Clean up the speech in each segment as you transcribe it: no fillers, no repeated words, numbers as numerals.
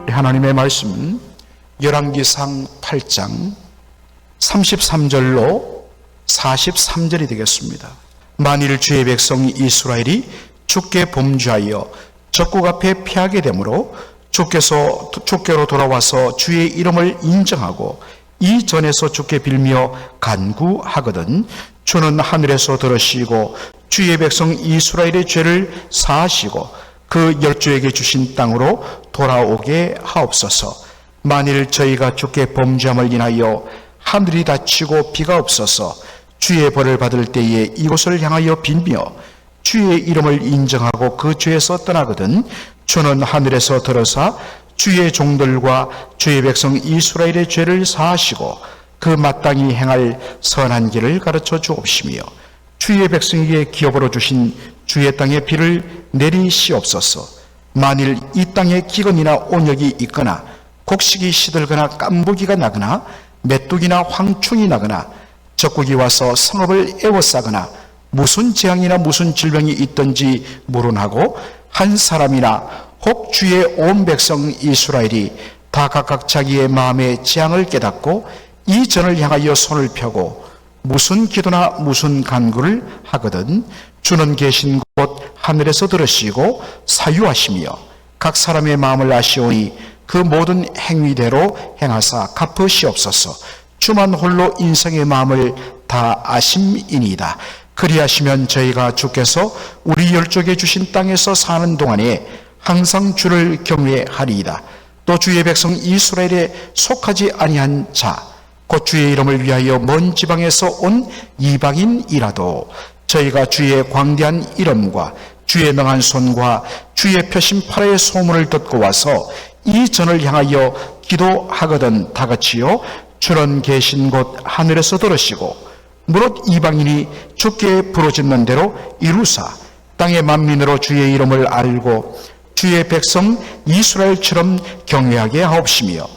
하나님의 말씀 열왕기상 8장 33절로 43절이 되겠습니다. 만일 주의 백성 이스라엘이 주께 범죄하여 적국 앞에 피하게 되므로 주께로 돌아와서 주의 이름을 인정하고 이 전에서 주께 빌며 간구하거든 주는 하늘에서 들으시고 주의 백성 이스라엘의 죄를 사하시고 그 열조에게 주신 땅으로 돌아오게 하옵소서. 만일 저희가 주께 범죄함을 인하여 하늘이 닫히고 비가 없어서 주의 벌을 받을 때에 이곳을 향하여 빌며 주의 이름을 인정하고 그 죄에서 떠나거든 주는 하늘에서 들으사 주의 종들과 주의 백성 이스라엘의 죄를 사하시고 그 마땅히 행할 선한 길을 가르쳐 주옵시며 주의 백성에게 기업으로 주신 주의 땅에 비를 내리시옵소서. 만일 이 땅에 기근이나 온역이 있거나 곡식이 시들거나 깐부기가 나거나 메뚜기나 황충이 나거나 적국이 와서 성읍을 에워싸거나 무슨 재앙이나 무슨 질병이 있든지 물론하고 한 사람이나 혹 주의 온 백성 이스라엘이 다 각각 자기의 마음의 재앙을 깨닫고 이 전을 향하여 손을 펴고 무슨 기도나 무슨 간구를 하거든 주는 계신 곳 하늘에서 들으시고 사유하시며 각 사람의 마음을 아시오니 그 모든 행위대로 행하사 갚으시옵소서. 주만 홀로 인생의 마음을 다 아심이니이다. 그리하시면 저희가 주께서 우리 열족에 주신 땅에서 사는 동안에 항상 주를 경외하리이다. 또 주의 백성 이스라엘에 속하지 아니한 자 곧 주의 이름을 위하여 먼 지방에서 온 이방인이라도 저희가 주의 광대한 이름과 주의 명한 손과 주의 펴신 팔의 소문을 듣고 와서 이 전을 향하여 기도하거든 다같이요 주는 계신 곳 하늘에서 들으시고 무릇 이방인이 주께 부르짖는 대로 이루사 땅의 만민으로 주의 이름을 알고 주의 백성 이스라엘처럼 경외하게 하옵시며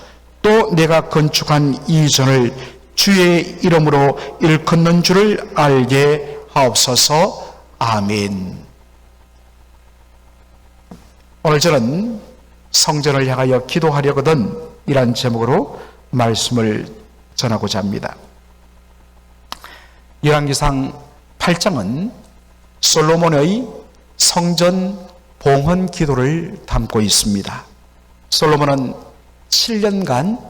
또 내가 건축한 이 전을 주의 이름으로 일컫는 줄을 알게 하옵소서. 아멘. 오늘 저는 성전을 향하여 기도하려거든 이란 제목으로 말씀을 전하고자 합니다. 열왕기상 8장은 솔로몬의 성전 봉헌 기도를 담고 있습니다. 솔로몬은 7년간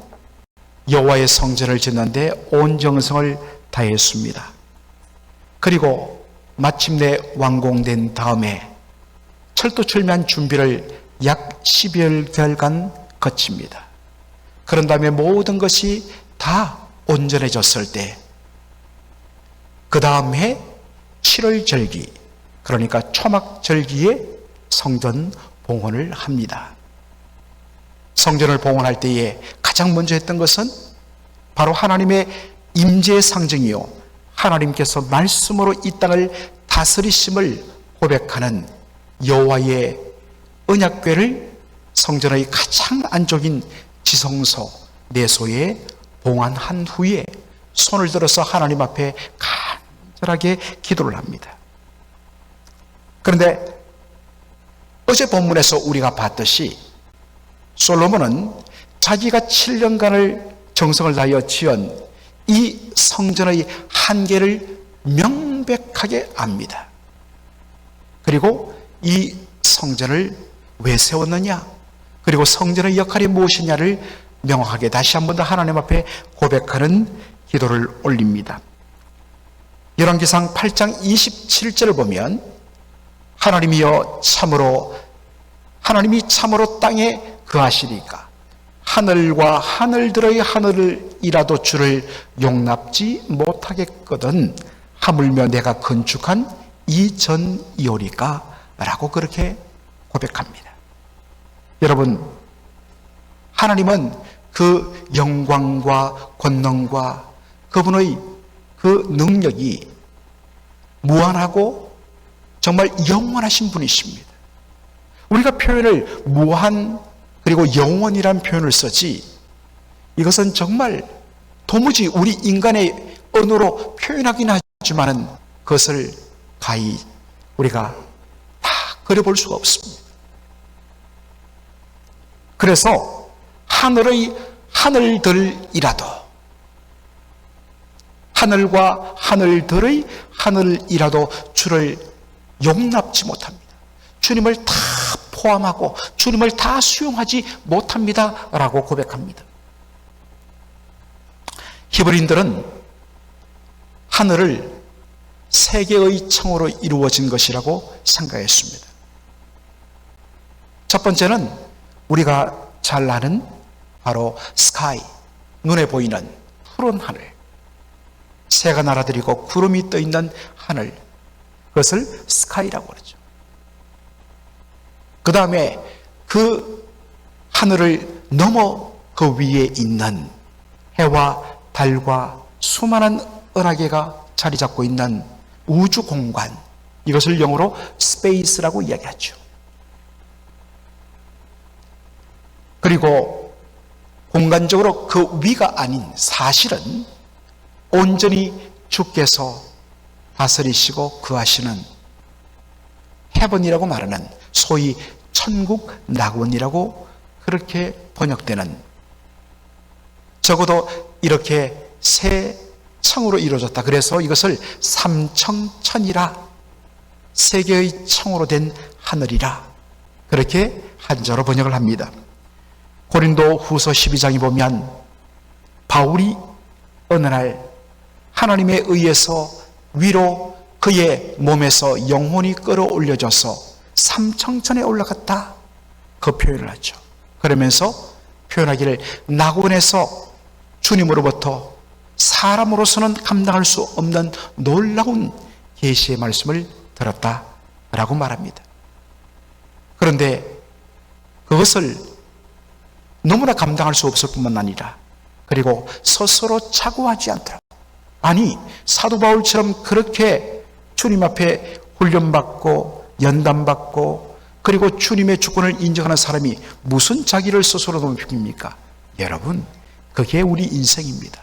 여호와의 성전을 짓는데 온 정성을 다했습니다. 그리고 마침내 완공된 다음에 철두철미한 준비를 약 12개월간 거칩니다. 그런 다음에 모든 것이 다 온전해졌을 때 그 다음 해 7월 절기, 그러니까 초막절기에 성전 봉헌을 합니다. 성전을 봉헌할 때에 가장 먼저 했던 것은 바로 하나님의 임재의 상징이요 하나님께서 말씀으로 이 땅을 다스리심을 고백하는 여호와의 언약궤를 성전의 가장 안쪽인 지성소 내소에 봉헌한 후에 손을 들어서 하나님 앞에 간절하게 기도를 합니다. 그런데 어제 본문에서 우리가 봤듯이 솔로몬은 자기가 7년간을 정성을 다하여 지은 이 성전의 한계를 명백하게 압니다. 그리고 이 성전을 왜 세웠느냐, 그리고 성전의 역할이 무엇이냐를 명확하게 다시 한 번 더 하나님 앞에 고백하는 기도를 올립니다. 열왕기상 8장 27절을 보면 하나님이여 하나님이 참으로 땅에 그하시리까 하늘과 하늘들의 하늘이라도 주를 용납지 못하겠거든 하물며 내가 건축한 이 전이오리까 라고 그렇게 고백합니다. 여러분, 하나님은 그 영광과 권능과 그분의 그 능력이 무한하고 정말 영원하신 분이십니다. 우리가 표현을 무한 그리고 영원이란 표현을 쓰지 이것은 정말 도무지 우리 인간의 언어로 표현하긴 하지만은 그것을 가히 우리가 다 그려볼 수가 없습니다. 그래서 하늘들이라도, 하늘과 하늘들의 하늘이라도 주를 용납지 못합니다. 주님을 다 포함하고 주님을 다 수용하지 못합니다 라고 고백합니다. 히브리인들은 하늘을 세 개의 청으로 이루어진 것이라고 생각했습니다. 첫 번째는 우리가 잘 아는 바로 스카이, 눈에 보이는 푸른 하늘, 새가 날아다니고 구름이 떠있는 하늘, 그것을 스카이라고 그러죠. 그 다음에 그 하늘을 넘어 그 위에 있는 해와 달과 수많은 은하계가 자리 잡고 있는 우주 공간, 이것을 영어로 스페이스라고 이야기하죠. 그리고 공간적으로 그 위가 아닌 사실은 온전히 주께서 다스리시고 거하시는 헤븐이라고 말하는 소위 천국 낙원이라고 그렇게 번역되는, 적어도 이렇게 세 청으로 이루어졌다. 그래서 이것을 삼청천이라, 세 개의 청으로 된 하늘이라, 그렇게 한자로 번역을 합니다. 고린도 후서 12장에 보면 바울이 어느 날 하나님에 의해서 위로 그의 몸에서 영혼이 끌어올려져서 삼청천에 올라갔다, 그 표현을 하죠. 그러면서 표현하기를 낙원에서 주님으로부터 사람으로서는 감당할 수 없는 놀라운 계시의 말씀을 들었다라고 말합니다. 그런데 그것을 너무나 감당할 수 없을 뿐만 아니라, 그리고 스스로 착오하지 않더라고. 아니, 사도 바울처럼 그렇게 주님 앞에 훈련받고 연단받고 그리고 주님의 주권을 인정하는 사람이 무슨 자기를 스스로 높입니까? 여러분, 그게 우리 인생입니다.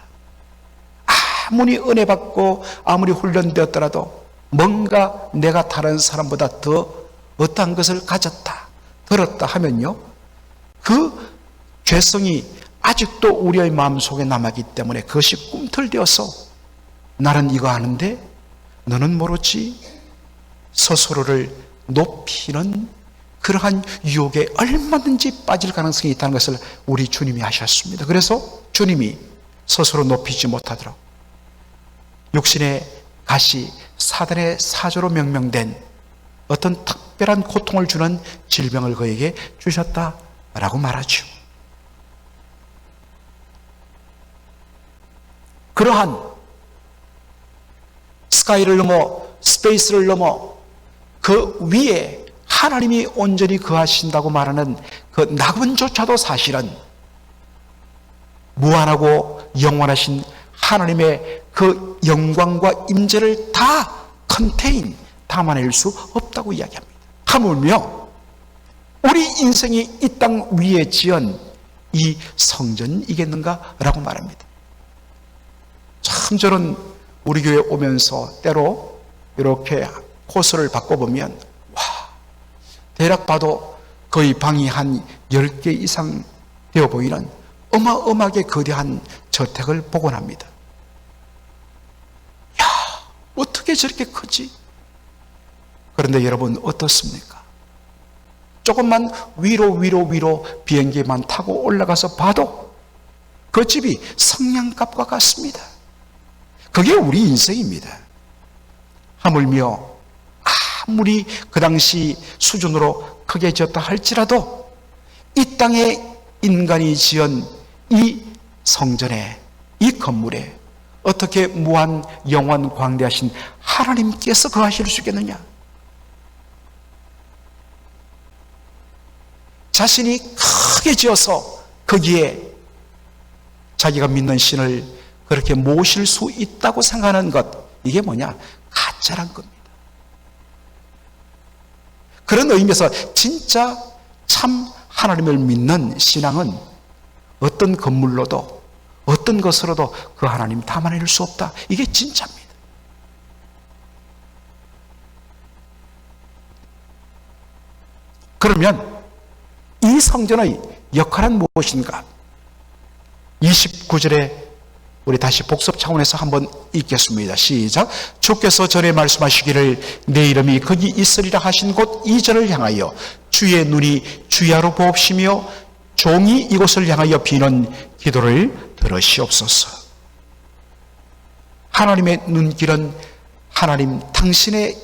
아무리 은혜 받고 아무리 훈련되었더라도 뭔가 내가 다른 사람보다 더 어떠한 것을 가졌다, 들었다 하면요, 그 죄성이 아직도 우리의 마음속에 남아있기 때문에 그것이 꿈틀대어서 나는 이거 아는데 너는 모르지, 스스로를 높이는 그러한 유혹에 얼마든지 빠질 가능성이 있다는 것을 우리 주님이 아셨습니다. 그래서 주님이 스스로 높이지 못하도록 육신의 가시, 사단의 사조로 명명된 어떤 특별한 고통을 주는 질병을 그에게 주셨다라고 말하죠. 그러한 스카이를 넘어, 스페이스를 넘어 그 위에 하나님이 온전히 거하신다고 말하는 그 낙원조차도 사실은 무한하고 영원하신 하나님의 그 영광과 임재를 다 컨테인, 담아낼 수 없다고 이야기합니다. 하물며 우리 인생이 이 땅 위에 지은 이 성전이겠는가라고 말합니다. 참 저는 우리 교회 오면서 때로 이렇게 코스를 바꿔보면 대략 봐도 거의 방이 한 10개 이상 되어 보이는 어마어마하게 거대한 저택을 보곤 합니다. 야, 어떻게 저렇게 크지? 그런데 여러분 어떻습니까? 조금만 위로 비행기만 타고 올라가서 봐도 그 집이 성냥갑과 같습니다. 그게 우리 인생입니다. 하물며 아무리 그 당시 수준으로 크게 지었다 할지라도 이 땅에 인간이 지은 이 성전에, 이 건물에 어떻게 무한 영원 광대하신 하나님께서 거하실 수 있겠느냐? 자신이 크게 지어서 거기에 자기가 믿는 신을 그렇게 모실 수 있다고 생각하는 것, 이게 뭐냐? 가짜란 겁니다. 그런 의미에서 진짜 참 하나님을 믿는 신앙은 어떤 건물로도 어떤 것으로도 그 하나님 담아낼 수 없다. 이게 진짜입니다. 그러면 이 성전의 역할은 무엇인가? 29절에 우리 다시 복습 차원에서 한번 읽겠습니다. 시작. 주께서 전에 말씀하시기를 내 이름이 거기 있으리라 하신 곳 이전을 향하여 주의 눈이 주야로 보옵시며 종이 이곳을 향하여 비는 기도를 들으시옵소서. 하나님의 눈길은 하나님 당신의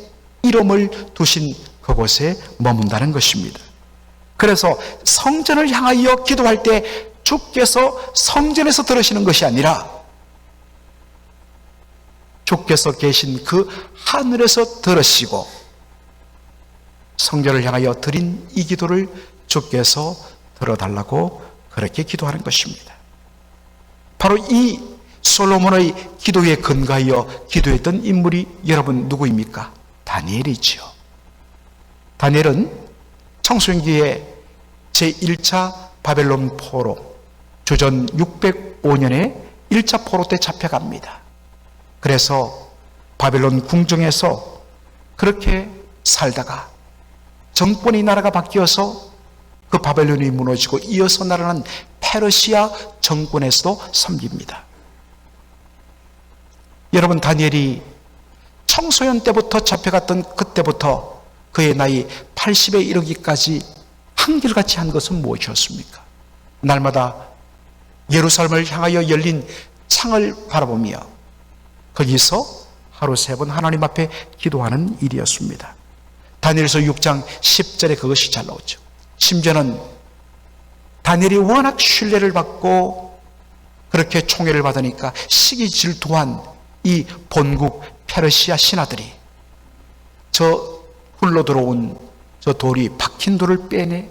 이름을 두신 그곳에 머문다는 것입니다. 그래서 성전을 향하여 기도할 때 주께서 성전에서 들으시는 것이 아니라 주께서 계신 그 하늘에서 들으시고 성전을 향하여 드린 이 기도를 주께서 들어달라고 그렇게 기도하는 것입니다. 바로 이 솔로몬의 기도에 근거하여 기도했던 인물이 여러분 누구입니까? 다니엘이지요. 다니엘은 청소년기에 제1차 바벨론 포로 주전 605년에 1차 포로 때 잡혀갑니다. 그래서 바벨론 궁정에서 그렇게 살다가 정권이 나라가 바뀌어서 그 바벨론이 무너지고 이어서 나라는 페르시아 정권에서도 섬깁니다. 여러분, 다니엘이 청소년 때부터 잡혀갔던 그때부터 그의 나이 80에 이르기까지 한결같이 한 것은 무엇이었습니까? 날마다 예루살렘을 향하여 열린 창을 바라보며 거기서 하루 3번 하나님 앞에 기도하는 일이었습니다. 다니엘서 6장 10절에 그것이 잘 나오죠. 심지어는 다니엘이 워낙 신뢰를 받고 그렇게 총애를 받으니까 시기 질투한 이 본국 페르시아 신하들이 저 굴러 들어온 저 돌이 박힌 돌을 빼내.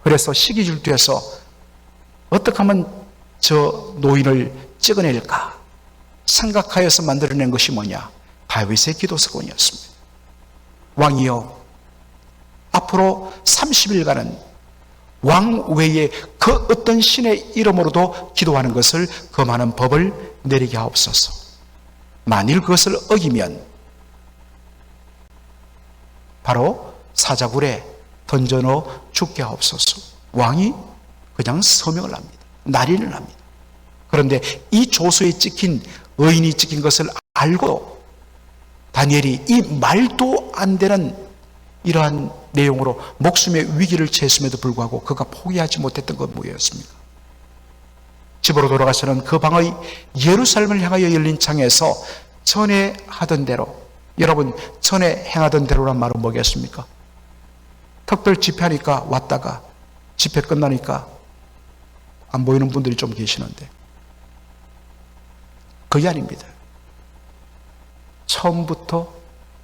그래서 시기 질투해서 어떻게 하면 저 노인을 찍어낼까 생각하여서 만들어낸 것이 뭐냐? 다윗의 기도서원이었습니다. 왕이여, 앞으로 30일간은 왕 외에 그 어떤 신의 이름으로도 기도하는 것을 금하는 법을 내리게 하옵소서. 만일 그것을 어기면 바로 사자굴에 던져넣어 죽게 하옵소서. 왕이 그냥 서명을 합니다. 날인을 합니다. 그런데 이 조서에 찍힌 의인이 찍힌 것을 알고 다니엘이 이 말도 안 되는 이러한 내용으로 목숨의 위기를 처했음에도 불구하고 그가 포기하지 못했던 건 뭐였습니까? 집으로 돌아가서는 그 방의 예루살렘을 향하여 열린 창에서 전에 하던 대로, 여러분 전에 행하던 대로란 말은 뭐겠습니까? 특별 집회하니까 왔다가 집회 끝나니까 안 보이는 분들이 좀 계시는데 그게 아닙니다. 처음부터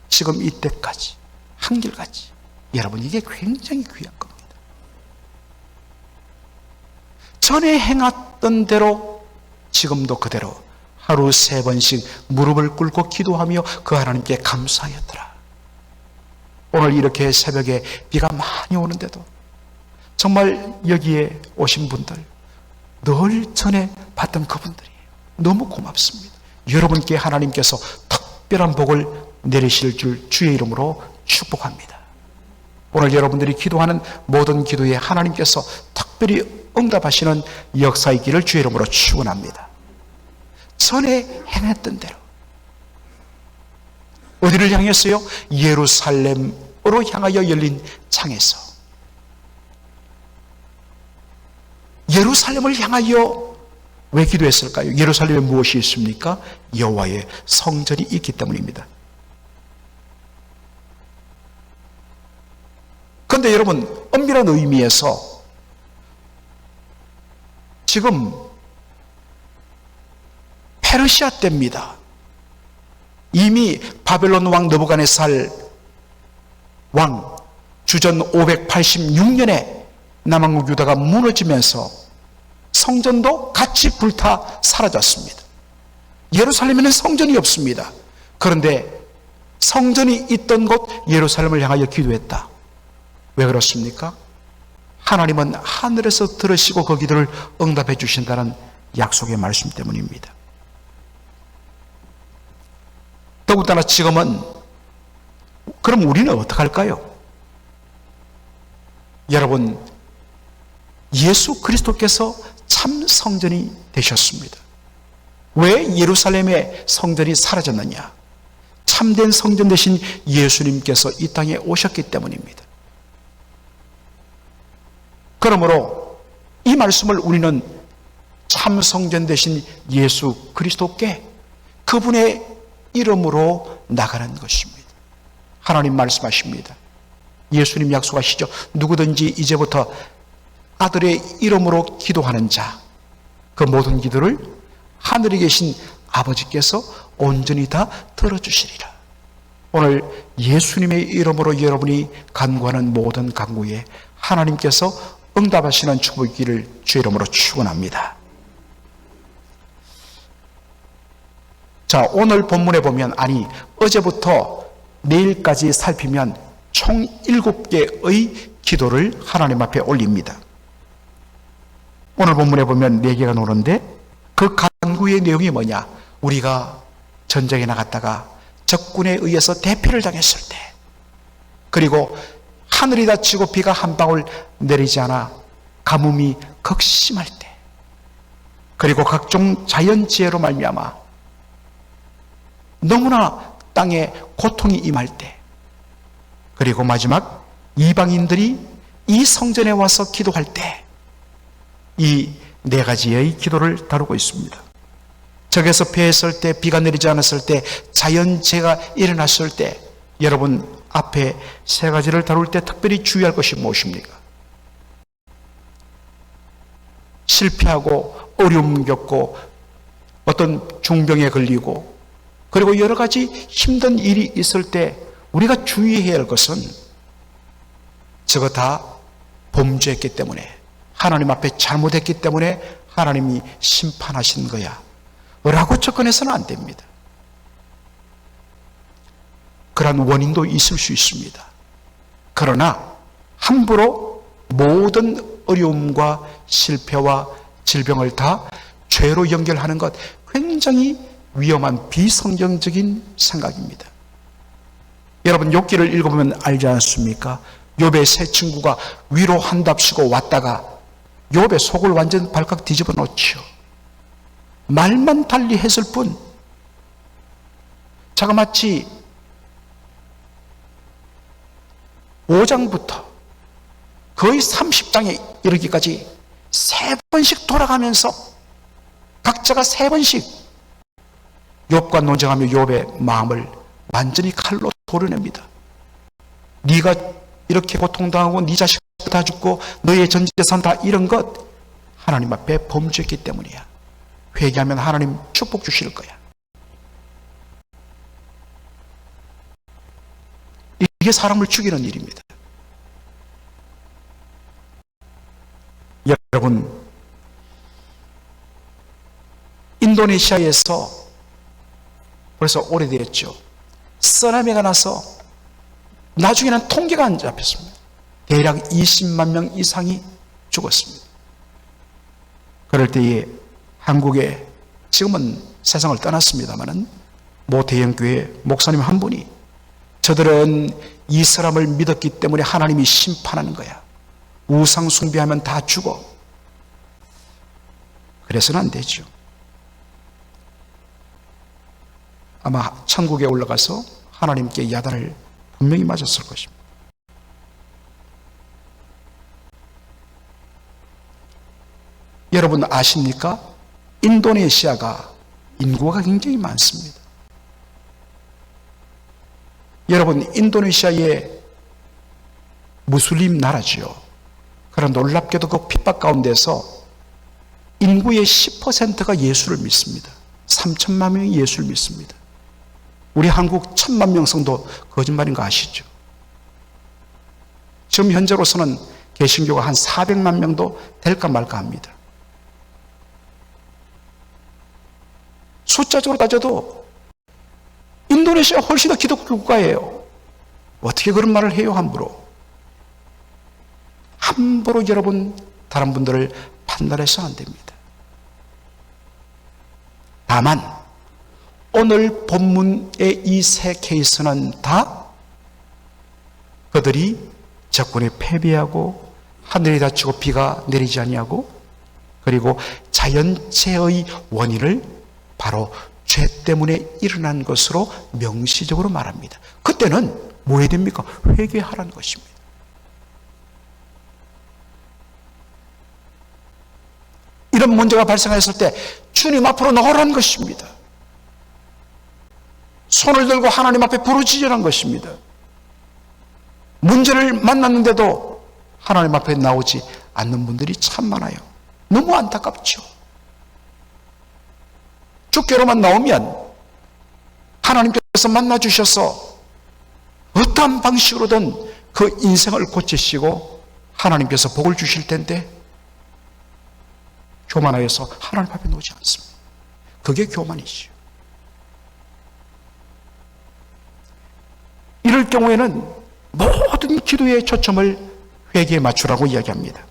지금 이때까지 한결같이 여러분 이게 굉장히 귀한 겁니다. 전에 행했던 대로 지금도 그대로 하루 3번씩 무릎을 꿇고 기도하며 그 하나님께 감사하였더라. 오늘 이렇게 새벽에 비가 많이 오는데도 정말 여기에 오신 분들 늘 전에 봤던 그분들이에요. 너무 고맙습니다. 여러분께 하나님께서 특별한 복을 내리실 줄 주의 이름으로 축복합니다. 오늘 여러분들이 기도하는 모든 기도에 하나님께서 특별히 응답하시는 역사 있기를 주의 이름으로 축원합니다. 전에 행했던 대로 어디를 향했어요? 예루살렘으로 향하여 열린 창에서 예루살렘을 향하여 왜 기도했을까요? 예루살렘에 무엇이 있습니까? 여호와의 성전이 있기 때문입니다. 그런데 여러분, 엄밀한 의미에서 지금 페르시아 때입니다. 이미 바벨론 왕 느부갓네살 왕 주전 586년에 남왕국 유다가 무너지면서 성전도 같이 불타 사라졌습니다. 예루살렘에는 성전이 없습니다. 그런데 성전이 있던 곳 예루살렘을 향하여 기도했다. 왜 그렇습니까? 하나님은 하늘에서 들으시고 그 기도를 응답해 주신다는 약속의 말씀 때문입니다. 더군다나 지금은 그럼 우리는 어떡할까요? 여러분, 예수 그리스도께서 참 성전이 되셨습니다. 왜 예루살렘의 성전이 사라졌느냐? 참된 성전 되신 예수님께서 이 땅에 오셨기 때문입니다. 그러므로 이 말씀을 우리는 참 성전 되신 예수 그리스도께 그분의 이름으로 나가는 것입니다. 하나님 말씀하십니다. 예수님 약속하시죠. 누구든지 이제부터 아들의 이름으로 기도하는 자, 그 모든 기도를 하늘에 계신 아버지께서 온전히 다 들어주시리라. 오늘 예수님의 이름으로 여러분이 간구하는 모든 간구에 하나님께서 응답하시는 축복이기를 주의 이름으로 축원합니다. 자, 오늘 본문에 보면, 어제부터 내일까지 살피면 총 7개의 기도를 하나님 앞에 올립니다. 오늘 본문에 보면 4개가 나오는데 그 간구의 내용이 뭐냐? 우리가 전쟁에 나갔다가 적군에 의해서 대피를 당했을 때, 그리고 하늘이 닫히고 비가 한 방울 내리지 않아 가뭄이 극심할 때, 그리고 각종 자연재해로 말미암아 너무나 땅에 고통이 임할 때, 그리고 마지막 이방인들이 이 성전에 와서 기도할 때, 이 4가지의 기도를 다루고 있습니다. 적에서 패했을 때, 비가 내리지 않았을 때, 자연재해가 일어났을 때, 여러분 앞에 3가지를 다룰 때 특별히 주의할 것이 무엇입니까? 실패하고 어려움 겪고 어떤 중병에 걸리고 그리고 여러 가지 힘든 일이 있을 때 우리가 주의해야 할 것은 저거 다 범죄했기 때문에, 하나님 앞에 잘못했기 때문에 하나님이 심판하신 거야 라고 접근해서는 안 됩니다. 그런 원인도 있을 수 있습니다. 그러나 함부로 모든 어려움과 실패와 질병을 다 죄로 연결하는 것, 굉장히 위험한 비성경적인 생각입니다. 여러분 욥기를 읽어보면 알지 않습니까? 욥의 세 친구가 위로한답시고 왔다가 욥의 속을 완전 발칵 뒤집어 놓죠. 말만 달리 했을 뿐, 자그마치 5장부터 거의 30장에 이르기까지 3번씩 돌아가면서 각자가 3번씩 욥과 논쟁하며 욥의 마음을 완전히 칼로 도려냅니다. 네가 이렇게 고통당하고 네 자식 다 죽고 너의 전 재산 다 잃은 것 하나님 앞에 범죄했기 때문이야. 회개하면 하나님 축복 주실 거야. 이게 사람을 죽이는 일입니다. 여러분, 인도네시아에서 벌써 오래되었죠. 쓰나미가 나서 나중에는 통계가 안 잡혔습니다. 대략 20만 명 이상이 죽었습니다. 그럴 때에 한국에, 지금은 세상을 떠났습니다마는 모 대형교회 목사님 한 분이, 저들은 이 사람을 믿었기 때문에 하나님이 심판하는 거야. 우상 숭배하면 다 죽어. 그래서는 안 되죠. 아마 천국에 올라가서 하나님께 야단을 분명히 맞았을 것입니다. 여러분 아십니까? 인도네시아가 인구가 굉장히 많습니다. 여러분, 인도네시아의 무슬림 나라지요. 그런 놀랍게도 그 핍박 가운데서 인구의 10%가 예수를 믿습니다. 3천만 명이 예수를 믿습니다. 우리 한국 1,000만 명 성도 거짓말인 거 아시죠? 지금 현재로서는 개신교가 한 400만 명도 될까 말까 합니다. 숫자적으로 따져도 인도네시아가 훨씬 더 기독교 국가예요. 어떻게 그런 말을 해요, 함부로? 함부로 여러분 다른 분들을 판단해서 안 됩니다. 다만 오늘 본문의 이 세 케이스는 다 그들이 적군에 패배하고 하늘이 닫히고 비가 내리지 아니하고 그리고 자연재해의 원인을 바로 죄 때문에 일어난 것으로 명시적으로 말합니다. 그때는 뭐 해야 됩니까? 회개하라는 것입니다. 이런 문제가 발생했을 때 주님 앞으로 나오라는 것입니다. 손을 들고 하나님 앞에 부르짖으라는 것입니다. 문제를 만났는데도 하나님 앞에 나오지 않는 분들이 참 많아요. 너무 안타깝죠. 주께로만 나오면 하나님께서 만나주셔서 어떠한 방식으로든 그 인생을 고치시고 하나님께서 복을 주실 텐데 교만하여서 하나님 앞에 놓지 않습니다. 그게 교만이죠. 이럴 경우에는 모든 기도의 초점을 회개에 맞추라고 이야기합니다.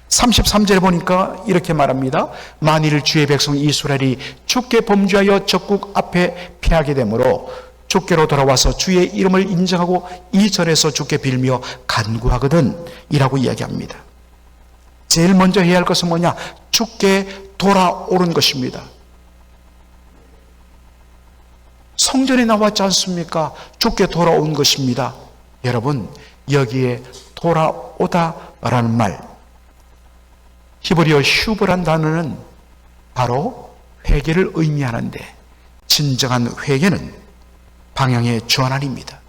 33절에 보니까 이렇게 말합니다. 만일 주의 백성 이스라엘이 주께 범죄하여 적국 앞에 패하게 되므로 주께로 돌아와서 주의 이름을 인정하고 이 절에서 주께 빌며 간구하거든 이라고 이야기합니다. 제일 먼저 해야 할 것은 뭐냐? 주께 돌아오는 것입니다. 성전에 나왔지 않습니까? 주께 돌아온 것입니다. 여러분, 여기에 돌아오다라는 말, 히브리어 슈브란 단어는 바로 회개를 의미하는데 진정한 회개는 방향의 전환입니다.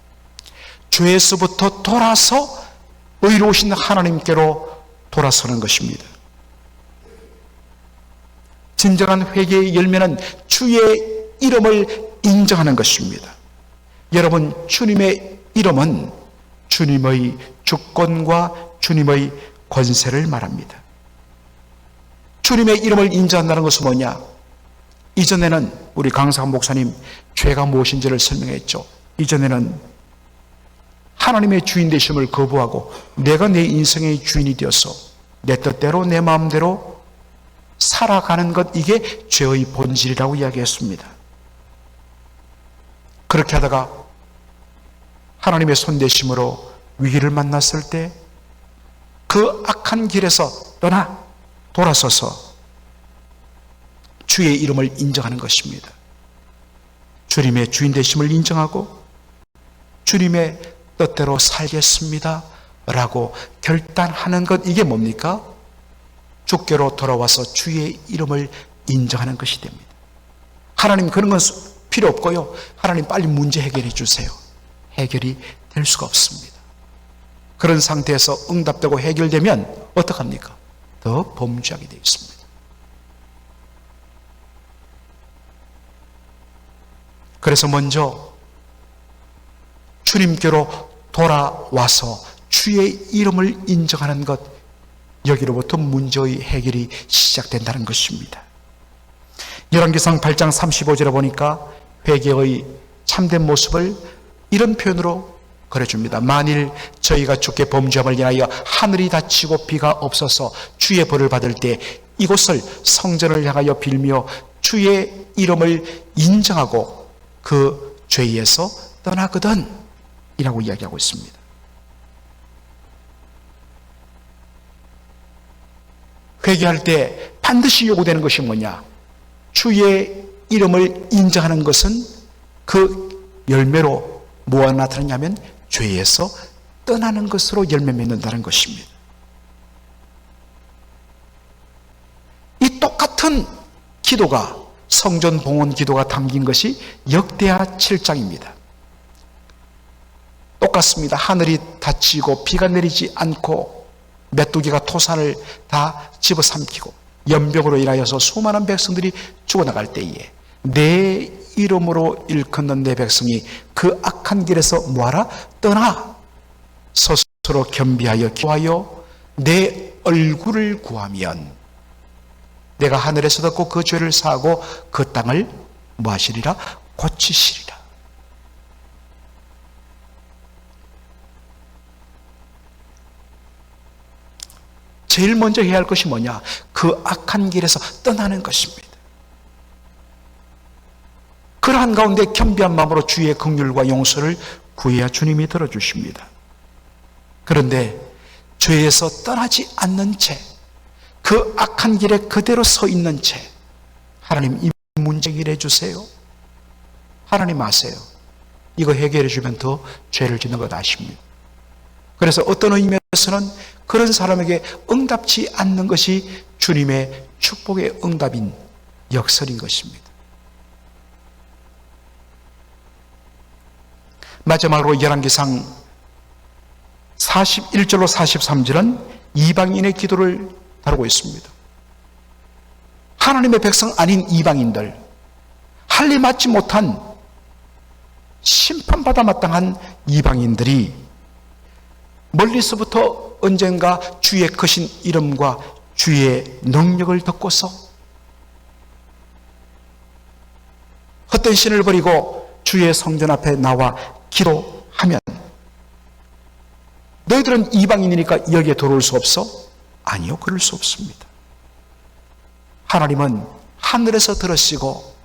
죄에서부터 돌아서 의로우신 하나님께로 돌아서는 것입니다. 진정한 회개의 열매는 주의 이름을 인정하는 것입니다. 여러분, 주님의 이름은 주님의 주권과 주님의 권세를 말합니다. 주님의 이름을 인정한다는 것은 뭐냐? 이전에는 우리 강사한 목사님 죄가 무엇인지를 설명했죠. 이전에는 하나님의 주인 되심을 거부하고 내가 내 인생의 주인이 되어서 내 뜻대로 내 마음대로 살아가는 것, 이게 죄의 본질이라고 이야기했습니다. 그렇게 하다가 하나님의 손대심으로 위기를 만났을 때 그 악한 길에서 돌아서서 주의 이름을 인정하는 것입니다. 주님의 주인 되심을 인정하고 주님의 뜻대로 살겠습니다 라고 결단하는 것, 이게 뭡니까? 주께로 돌아와서 주의 이름을 인정하는 것이 됩니다. 하나님, 그런 건 필요 없고요. 하나님, 빨리 문제 해결해 주세요. 해결이 될 수가 없습니다. 그런 상태에서 응답되고 해결되면 어떡합니까? 더 범죄하게 되어 있습니다. 그래서 먼저 주님께로 돌아와서 주의 이름을 인정하는 것, 여기로부터 문제의 해결이 시작된다는 것입니다. 열왕기상 8장 35절에 보니까 회개의 참된 모습을 이런 표현으로 그려줍니다. 만일 저희가 주께 범죄함을 인하여 하늘이 닫히고 비가 없어서 주의 벌을 받을 때 이곳을 성전을 향하여 빌며 주의 이름을 인정하고 그 죄에서 떠나거든 이라고 이야기하고 있습니다. 회개할 때 반드시 요구되는 것이 뭐냐? 주의 이름을 인정하는 것은 그 열매로 뭐가 나타나냐면 죄에서 떠나는 것으로 열매 맺는다는 것입니다. 이 똑같은 기도가, 성전 봉헌 기도가 담긴 것이 역대하 7장입니다. 똑같습니다. 하늘이 닫히고 비가 내리지 않고 메뚜기가 토산을 다 집어삼키고 연병으로 인하여서 수많은 백성들이 죽어나갈 때에 내 이름으로 일컫는 내 백성이 그 악한 길에서 뭐하라? 떠나 스스로 겸비하여 기도하여 내 얼굴을 구하면 내가 하늘에서 듣고 그 죄를 사하고 그 땅을 뭐하시리라? 고치시리라. 제일 먼저 해야 할 것이 뭐냐? 그 악한 길에서 떠나는 것입니다. 그러한 가운데 겸비한 마음으로 주의 긍휼과 용서를 구해야 주님이 들어주십니다. 그런데 죄에서 떠나지 않는 채 그 악한 길에 그대로 서 있는 채 하나님 이 문제 해결해 주세요. 하나님 아세요. 이거 해결해 주면 더 죄를 짓는 것 아십니다. 그래서 어떤 의미에서는 그런 사람에게 응답치 않는 것이 주님의 축복의 응답인 역설인 것입니다. 마지막으로 열왕기상 41절로 43절은 이방인의 기도를 다루고 있습니다. 하나님의 백성 아닌 이방인들, 할례 맞지 못한 심판받아 마땅한 이방인들이 멀리서부터 언젠가 주의 크신 이름과 주의 능력을 듣고서 헛된 신을 버리고 주의 성전 앞에 나와 기도하면 너희들은 이방인이니까 여기에 들어올 수 없어? 아니요, 그럴 수 없습니다. 하나님은 하늘에서 들으시고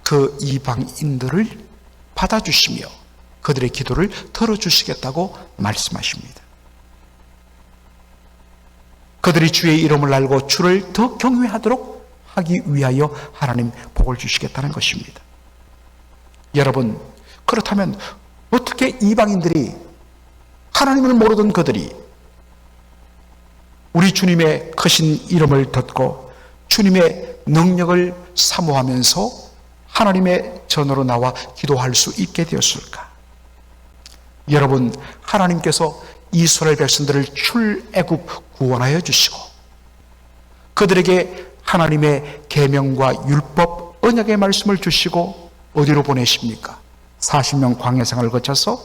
그 이방인들을 받아주시며 그들의 기도를 들어주시겠다고 말씀하십니다. 그들이 주의 이름을 알고 주를 더 경외하도록 하기 위하여 하나님 복을 주시겠다는 것입니다. 여러분, 그렇다면 어떻게 이방인들이, 하나님을 모르던 그들이 우리 주님의 크신 이름을 듣고 주님의 능력을 사모하면서 하나님의 전으로 나와 기도할 수 있게 되었을까? 여러분, 하나님께서 이스라엘 백성들을 출애굽 구원하여 주시고 그들에게 하나님의 계명과 율법, 언약의 말씀을 주시고 어디로 보내십니까? 40년 광야 생활을 거쳐서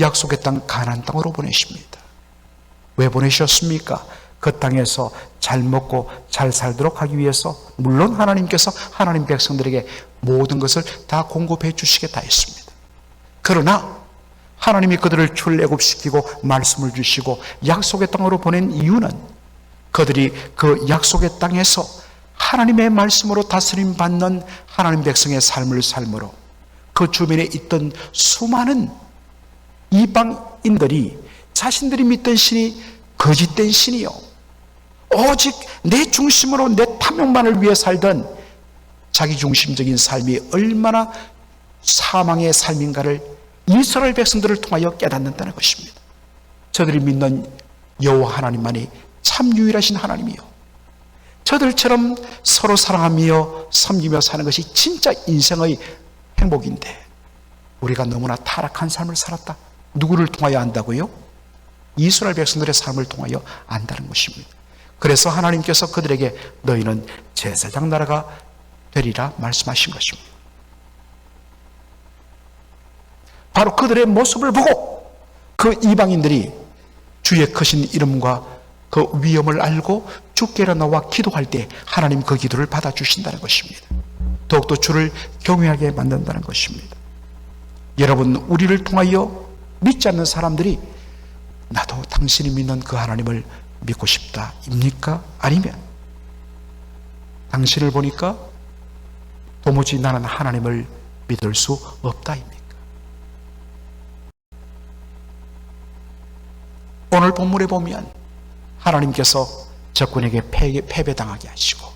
약속의 땅 가나안 땅으로 보내십니다. 왜 보내셨습니까? 그 땅에서 잘 먹고 잘 살도록 하기 위해서, 물론 하나님께서 하나님 백성들에게 모든 것을 다 공급해 주시겠다 했습니다. 그러나 하나님이 그들을 출애굽시키고 말씀을 주시고 약속의 땅으로 보낸 이유는 그들이 그 약속의 땅에서 하나님의 말씀으로 다스림 받는 하나님 백성의 삶을 삶으로 그 주변에 있던 수많은 이방인들이 자신들이 믿던 신이 거짓된 신이요, 오직 내 중심으로 내 탐욕만을 위해 살던 자기중심적인 삶이 얼마나 사망의 삶인가를 이스라엘 백성들을 통하여 깨닫는다는 것입니다. 저들이 믿는 여호와 하나님만이 참 유일하신 하나님이요, 저들처럼 서로 사랑하며 섬기며 사는 것이 진짜 인생의 행복인데 우리가 너무나 타락한 삶을 살았다. 누구를 통하여 안다고요? 이스라엘 백성들의 삶을 통하여 안다는 것입니다. 그래서 하나님께서 그들에게 너희는 제사장 나라가 되리라 말씀하신 것입니다. 바로 그들의 모습을 보고 그 이방인들이 주의 크신 이름과 그 위엄을 알고 주께로 나와 기도할 때 하나님 그 기도를 받아주신다는 것입니다. 더욱더 주를 경외하게 만든다는 것입니다. 여러분, 우리를 통하여 믿지 않는 사람들이 나도 당신이 믿는 그 하나님을 믿고 싶다 입니까? 아니면 당신을 보니까 도무지 나는 하나님을 믿을 수 없다 입니까? 오늘 본문에 보면 하나님께서 적군에게 패배당하게 하시고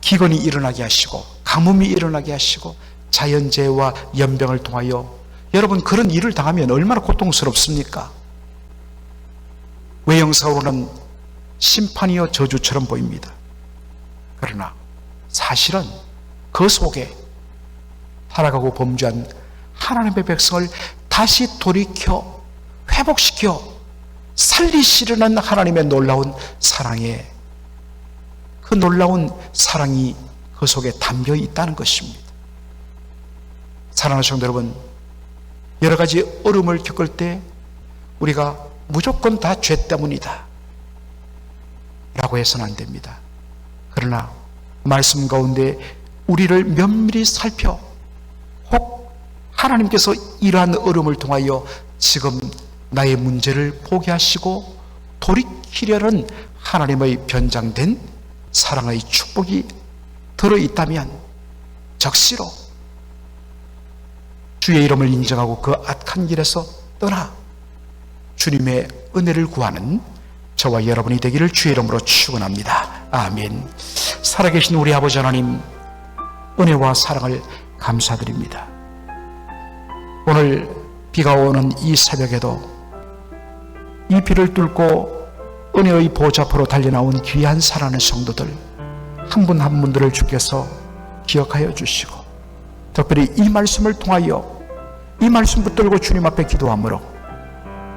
기근이 일어나게 하시고 가뭄이 일어나게 하시고 자연재해와 연병을 통하여, 여러분 그런 일을 당하면 얼마나 고통스럽습니까? 외형상으로는 심판이요 저주처럼 보입니다. 그러나 사실은 그 속에 타락하고 범죄한 하나님의 백성을 다시 돌이켜 회복시켜 살리시려는 하나님의 놀라운 사랑에, 그 놀라운 사랑이 그 속에 담겨 있다는 것입니다. 사랑하는 성도 여러분, 여러 가지 어려움을 겪을 때 우리가 무조건 다 죄 때문이다 라고 해서는 안 됩니다. 그러나 말씀 가운데 우리를 면밀히 살펴 혹 하나님께서 이러한 어려움을 통하여 지금 나의 문제를 포기하시고 돌이키려는 하나님의 변장된 사랑의 축복이 들어있다면 적시로 주의 이름을 인정하고 그 악한 길에서 떠나 주님의 은혜를 구하는 저와 여러분이 되기를 주의 이름으로 축원합니다. 아멘. 살아계신 우리 아버지 하나님, 은혜와 사랑을 감사드립니다. 오늘 비가 오는 이 새벽에도 이 비를 뚫고 은혜의 보좌 앞으로 달려나온 귀한 사랑하는 성도들 한 분 한 분들을 주께서 기억하여 주시고, 특별히 이 말씀을 통하여 이 말씀 붙들고 주님 앞에 기도함으로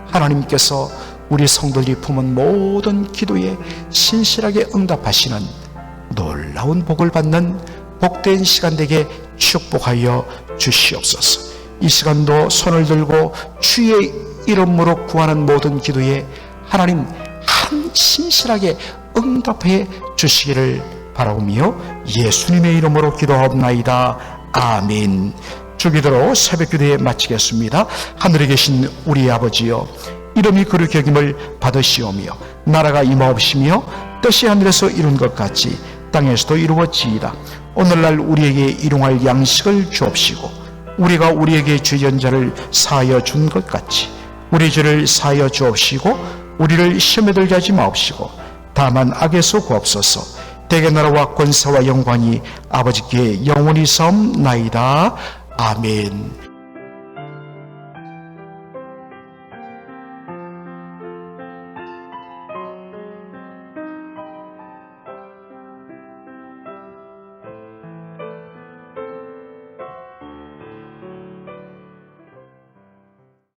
하나님께서 우리 성도들이 품은 모든 기도에 신실하게 응답하시는 놀라운 복을 받는 복된 시간 되게 축복하여 주시옵소서. 이 시간도 손을 들고 주의 이름으로 구하는 모든 기도에 하나님 한 신실하게 응답해 주시기를 바라오며 예수님의 이름으로 기도하옵나이다. 아멘. 주기도로 새벽기도에 마치겠습니다. 하늘에 계신 우리 아버지여, 이름이 거룩히 여김을 받으시오며 나라가 임하옵시며 뜻이 하늘에서 이룬 것 같이 땅에서도 이루어지이다. 오늘날 우리에게 일용할 양식을 주옵시고 우리가 우리에게 죄진 자를 사하여 준 것 같이 우리 죄를 사하여 주옵시고 우리를 시험에 들게 하지 마옵시고 다만 악에서 구하옵소서. 대개 나라와 권세와 영광이 아버지께 영원히 섬나이다. 아멘.